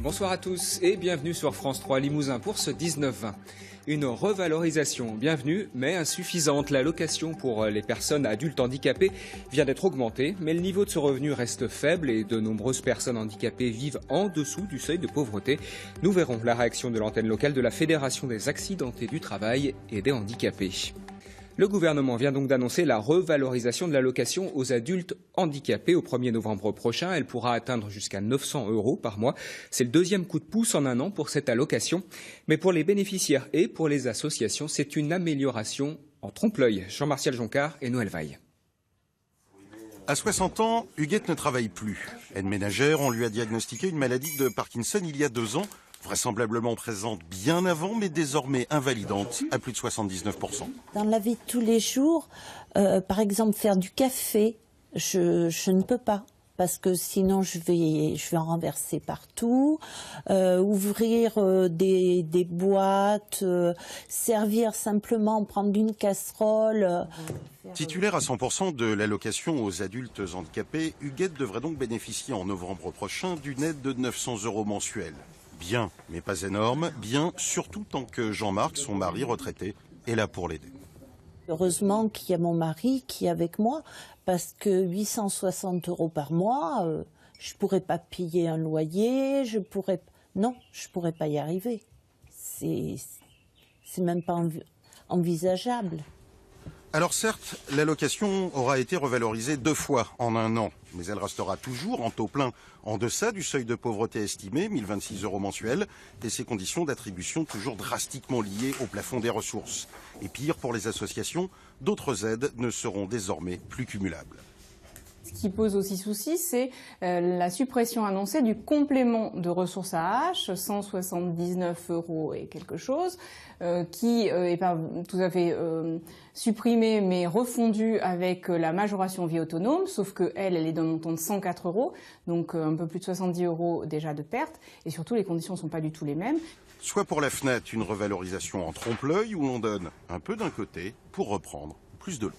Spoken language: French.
Bonsoir à tous et bienvenue sur France 3 Limousin pour ce 19-20. Une revalorisation bienvenue mais insuffisante. L'allocation pour les personnes adultes handicapées vient d'être augmentée, mais le niveau de ce revenu reste faible et de nombreuses personnes handicapées vivent en dessous du seuil de pauvreté. Nous verrons la réaction de l'antenne locale de la Fédération des accidentés du travail et des handicapés. Le gouvernement vient donc d'annoncer la revalorisation de l'allocation aux adultes handicapés au 1er novembre prochain. Elle pourra atteindre jusqu'à 900 € par mois. C'est le deuxième coup de pouce en un an pour cette allocation. Mais pour les bénéficiaires et pour les associations, c'est une amélioration en trompe-l'œil. Jean-Martial Joncart et Noël Vaille. À 60 ans, Huguette ne travaille plus. Aide ménagère, on lui a diagnostiqué une maladie de Parkinson il y a 2 ans. Vraisemblablement présente bien avant, mais désormais invalidante à plus de 79%. Dans la vie de tous les jours, par exemple, faire du café, je ne peux pas. Parce que sinon, je vais en renverser partout. Ouvrir des boîtes, servir simplement, prendre une casserole. Titulaire à 100% de l'allocation aux adultes handicapés, Huguette devrait donc bénéficier en novembre prochain d'une aide de 900 € mensuels. Bien, mais pas énorme. Bien, surtout tant que Jean-Marc, son mari retraité, est là pour l'aider. Heureusement qu'il y a mon mari qui est avec moi, parce que 860 € par mois, je ne pourrais pas payer un loyer, je pourrais pas y arriver. C'est même pas envisageable. Alors certes, l'allocation aura été revalorisée 2 fois en un an, mais elle restera toujours en taux plein, en deçà du seuil de pauvreté estimé, 1026 € mensuels, et ses conditions d'attribution toujours drastiquement liées au plafond des ressources. Et pire, pour les associations, d'autres aides ne seront désormais plus cumulables. Ce qui pose aussi souci, c'est la suppression annoncée du complément de ressources AAH, 179 € et quelque chose, qui est pas tout à fait supprimé, mais refondu avec la majoration vie autonome, sauf qu'elle est d'un montant de 104 €, donc un peu plus de 70 € déjà de perte, et surtout les conditions ne sont pas du tout les mêmes. Soit pour la FNAT, une revalorisation en trompe-l'œil où l'on donne un peu d'un côté pour reprendre plus de l'autre.